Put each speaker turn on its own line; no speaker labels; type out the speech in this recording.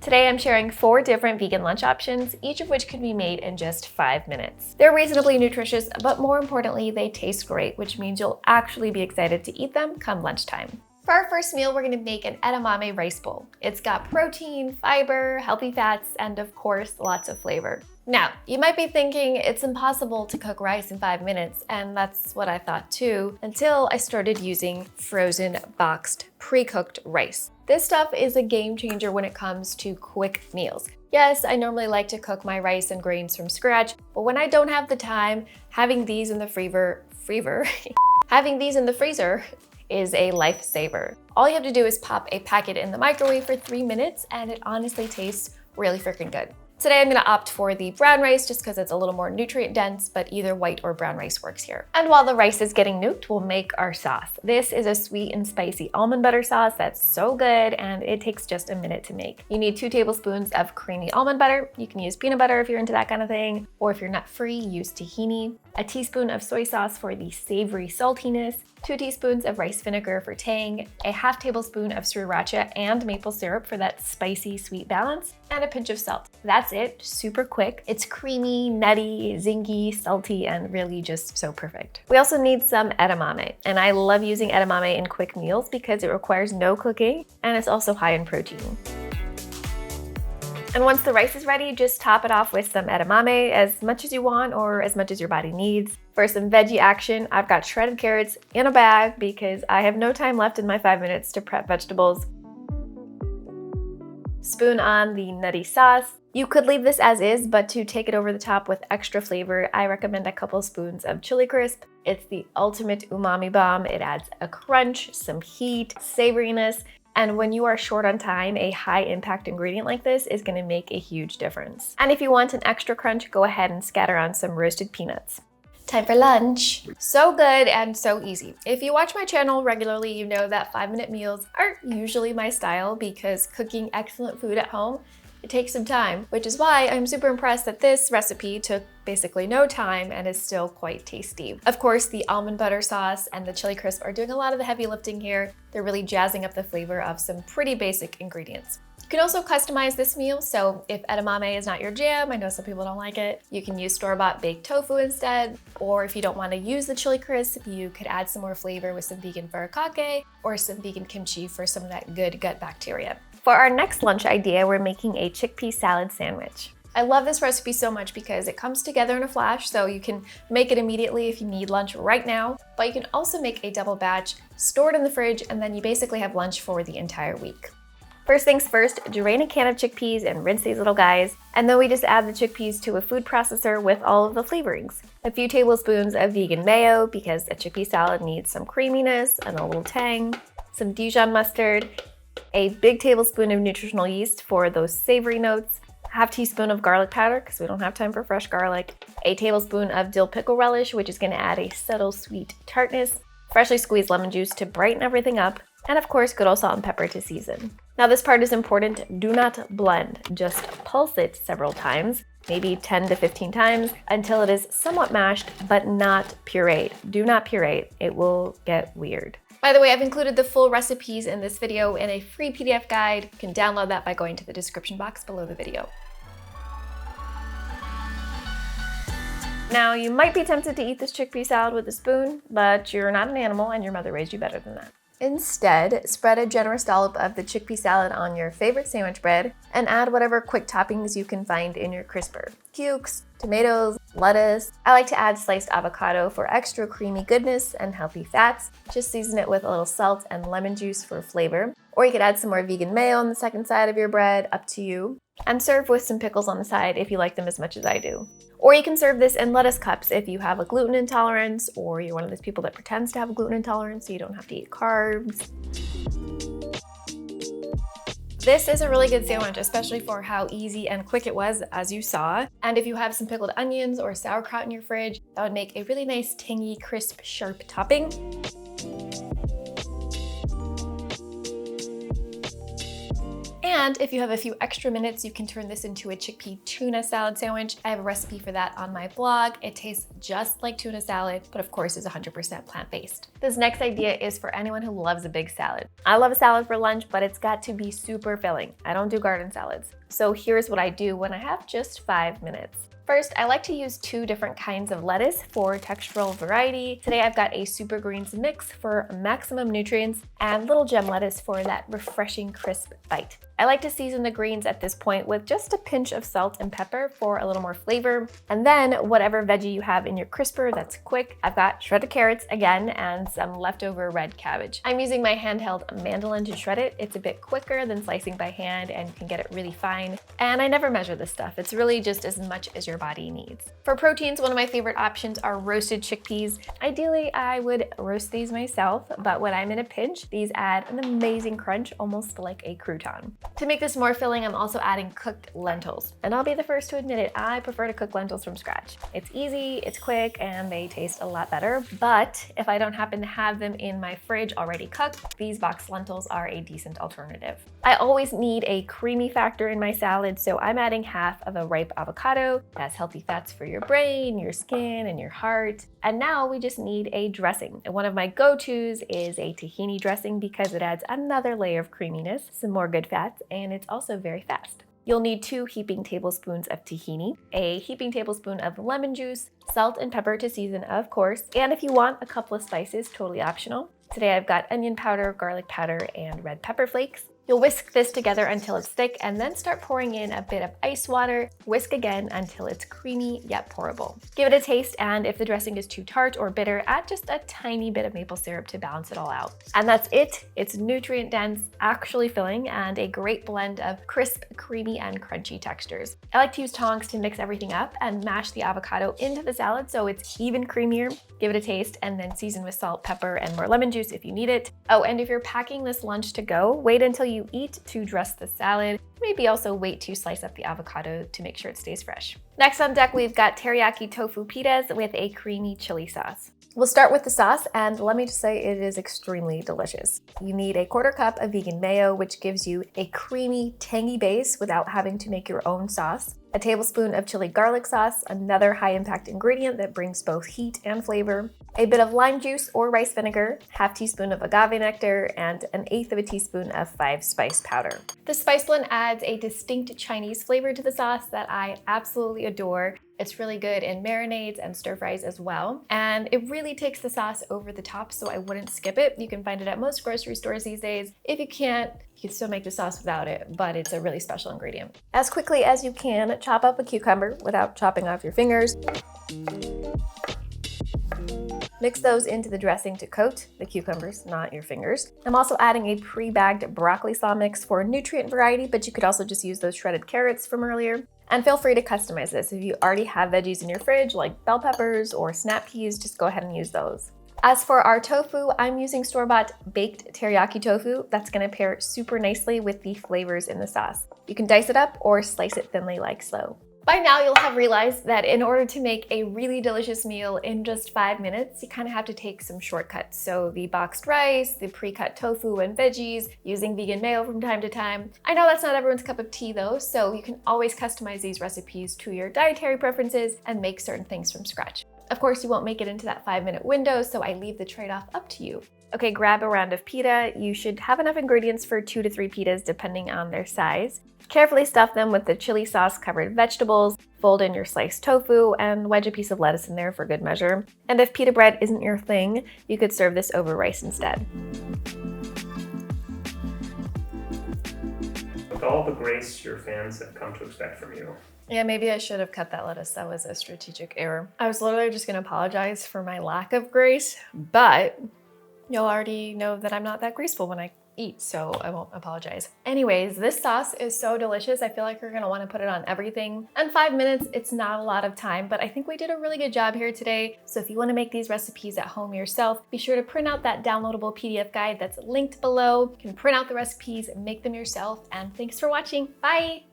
Today I'm sharing 4 different vegan lunch options, each of which can be made in just 5 minutes. They're reasonably nutritious, but more importantly, they taste great, which means you'll actually be excited to eat them come lunchtime. For our first meal, we're gonna make an edamame rice bowl. It's got protein, fiber, healthy fats, and of course, lots of flavor. Now, you might be thinking it's impossible to cook rice in 5 minutes, and that's what I thought too, until I started using frozen, boxed, pre-cooked rice. This stuff is a game changer when it comes to quick meals. Yes, I normally like to cook my rice and grains from scratch, but when I don't have the time, having these in the having these in the freezer is a lifesaver. All you have to do is pop a packet in the microwave for 3 minutes, and it honestly tastes really freaking good. Today I'm gonna opt for the brown rice just because it's a little more nutrient dense, but either white or brown rice works here. And while the rice is getting nuked, we'll make our sauce. This is a sweet and spicy almond butter sauce that's so good, and it takes just a minute to make. You need 2 tablespoons of creamy almond butter. You can use peanut butter if you're into that kind of thing, or if you're nut free, use tahini. A teaspoon of soy sauce for the savory saltiness, 2 teaspoons of rice vinegar for tang, a half tablespoon of sriracha and maple syrup for that spicy sweet balance, and a pinch of salt. That's it, super quick. It's creamy, nutty, zingy, salty, and really just so perfect. We also need some edamame, and I love using edamame in quick meals because it requires no cooking and it's also high in protein. And once the rice is ready, just top it off with some edamame, as much as you want or as much as your body needs. For some veggie action, I've got shredded carrots in a bag because I have no time left in my 5 minutes to prep vegetables. Spoon on the nutty sauce. You could leave this as is, but to take it over the top with extra flavor, I recommend a couple spoons of chili crisp. It's the ultimate umami bomb. It adds a crunch, some heat, savoriness, and when you are short on time, a high impact ingredient like this is gonna make a huge difference. And if you want an extra crunch, go ahead and scatter on some roasted peanuts. Time for lunch. So good and so easy. If you watch my channel regularly, you know that 5-minute meals aren't usually my style because cooking excellent food at home, it takes some time, which is why I'm super impressed that this recipe took basically no time and is still quite tasty. Of course, the almond butter sauce and the chili crisp are doing a lot of the heavy lifting here. They're really jazzing up the flavor of some pretty basic ingredients. You can also customize this meal, so if edamame is not your jam, I know some people don't like it, you can use store-bought baked tofu instead, or if you don't want to use the chili crisp, you could add some more flavor with some vegan furikake or some vegan kimchi for some of that good gut bacteria. For our next lunch idea, we're making a chickpea salad sandwich. I love this recipe so much because it comes together in a flash, so you can make it immediately if you need lunch right now, but you can also make a double batch, store it in the fridge, and then you basically have lunch for the entire week. First things first, drain a can of chickpeas and rinse these little guys, and then we just add the chickpeas to a food processor with all of the flavorings. A few tablespoons of vegan mayo because a chickpea salad needs some creaminess and a little tang, some Dijon mustard, a big tablespoon of nutritional yeast for those savory notes, half teaspoon of garlic powder because we don't have time for fresh garlic, a tablespoon of dill pickle relish, which is going to add a subtle sweet tartness, freshly squeezed lemon juice to brighten everything up, and of course good old salt and pepper to season. Now this part is important. Do not blend, just pulse it several times, maybe 10 to 15 times until it is somewhat mashed but not pureed. Do not puree it, it will get weird. By the way, I've included the full recipes in this video in a free PDF guide. You can download that by going to the description box below the video. Now, you might be tempted to eat this chickpea salad with a spoon, but you're not an animal and your mother raised you better than that. Instead, spread a generous dollop of the chickpea salad on your favorite sandwich bread and add whatever quick toppings you can find in your crisper. Cukes, tomatoes, lettuce. I like to add sliced avocado for extra creamy goodness and healthy fats. Just season it with a little salt and lemon juice for flavor. Or you could add some more vegan mayo on the second side of your bread, up to you. And serve with some pickles on the side if you like them as much as I do. Or you can serve this in lettuce cups if you have a gluten intolerance or you're one of those people that pretends to have a gluten intolerance so you don't have to eat carbs. This is a really good sandwich, especially for how easy and quick it was, as you saw. And if you have some pickled onions or sauerkraut in your fridge, that would make a really nice, tangy, crisp, sharp topping. And if you have a few extra minutes, you can turn this into a chickpea tuna salad sandwich. I have a recipe for that on my blog. It tastes just like tuna salad, but of course is 100% plant-based. This next idea is for anyone who loves a big salad. I love a salad for lunch, but it's got to be super filling. I don't do garden salads. So here's what I do when I have just 5 minutes. First, I like to use 2 different kinds of lettuce for textural variety. Today I've got a super greens mix for maximum nutrients and little gem lettuce for that refreshing crisp bite. I like to season the greens at this point with just a pinch of salt and pepper for a little more flavor. And then whatever veggie you have in your crisper that's quick, I've got shredded carrots again and some leftover red cabbage. I'm using my handheld mandolin to shred it. It's a bit quicker than slicing by hand and you can get it really fine. And I never measure this stuff. It's really just as much as your body needs. For proteins, one of my favorite options are roasted chickpeas. Ideally, I would roast these myself, but when I'm in a pinch, these add an amazing crunch, almost like a crouton. To make this more filling, I'm also adding cooked lentils. And I'll be the first to admit it, I prefer to cook lentils from scratch. It's easy, it's quick, and they taste a lot better. But if I don't happen to have them in my fridge already cooked, these boxed lentils are a decent alternative. I always need a creamy factor in my salad, so I'm adding half of a ripe avocado. It has healthy fats for your brain, your skin, and your heart. And now we just need a dressing. And one of my go-tos is a tahini dressing because it adds another layer of creaminess, some more good fats, and it's also very fast. You'll need 2 heaping tablespoons of tahini, a heaping tablespoon of lemon juice, salt and pepper to season, of course, and if you want, a couple of spices, totally optional. Today I've got onion powder, garlic powder, and red pepper flakes. You'll whisk this together until it's thick and then start pouring in a bit of ice water. Whisk again until it's creamy yet pourable. Give it a taste, and if the dressing is too tart or bitter, add just a tiny bit of maple syrup to balance it all out. And that's it. It's nutrient dense, actually filling, and a great blend of crisp, creamy, and crunchy textures. I like to use tongs to mix everything up and mash the avocado into the salad so it's even creamier. Give it a taste and then season with salt, pepper, and more lemon juice if you need it. Oh, and if you're packing this lunch to go, wait until you eat to dress the salad. Maybe also wait to slice up the avocado to make sure it stays fresh. Next on deck, we've got teriyaki tofu pitas with a creamy chili sauce. We'll start with the sauce, and let me just say it is extremely delicious. You need a 1/4 cup of vegan mayo, which gives you a creamy, tangy base without having to make your own sauce. A tablespoon of chili garlic sauce, another high-impact ingredient that brings both heat and flavor. A bit of lime juice or rice vinegar, 1/2 teaspoon of agave nectar, and 1/8 of a teaspoon of 5-spice powder. The spice blend adds a distinct Chinese flavor to the sauce that I absolutely adore. It's really good in marinades and stir fries as well. And it really takes the sauce over the top, so I wouldn't skip it. You can find it at most grocery stores these days. If you can't, you can still make the sauce without it, but it's a really special ingredient. As quickly as you can, chop up a cucumber without chopping off your fingers. Mix those into the dressing to coat the cucumbers, not your fingers. I'm also adding a pre-bagged broccoli slaw mix for nutrient variety, but you could also just use those shredded carrots from earlier. And feel free to customize this. If you already have veggies in your fridge, like bell peppers or snap peas, just go ahead and use those. As for our tofu, I'm using store-bought baked teriyaki tofu. That's gonna pair super nicely with the flavors in the sauce. You can dice it up or slice it thinly like so. By now, you'll have realized that in order to make a really delicious meal in just 5 minutes, you kind of have to take some shortcuts. So the boxed rice, the pre-cut tofu and veggies, using vegan mayo from time to time. I know that's not everyone's cup of tea though, so you can always customize these recipes to your dietary preferences and make certain things from scratch. Of course, you won't make it into that 5-minute window, so I leave the trade-off up to you. Okay, grab a round of pita. You should have enough ingredients for 2 to 3 pitas depending on their size. Carefully stuff them with the chili sauce covered vegetables, fold in your sliced tofu, and wedge a piece of lettuce in there for good measure. And if pita bread isn't your thing, you could serve this over rice instead.
With all the grace your fans have come to expect from you.
Yeah, maybe I should have cut that lettuce. That was a strategic error. I was literally just gonna apologize for my lack of grace, but you'll already know that I'm not that graceful when I eat, so I won't apologize. Anyways, this sauce is so delicious. I feel like you're gonna wanna put it on everything. And 5 minutes, it's not a lot of time, but I think we did a really good job here today. So if you wanna make these recipes at home yourself, be sure to print out that downloadable PDF guide that's linked below. You can print out the recipes and make them yourself. And thanks for watching. Bye.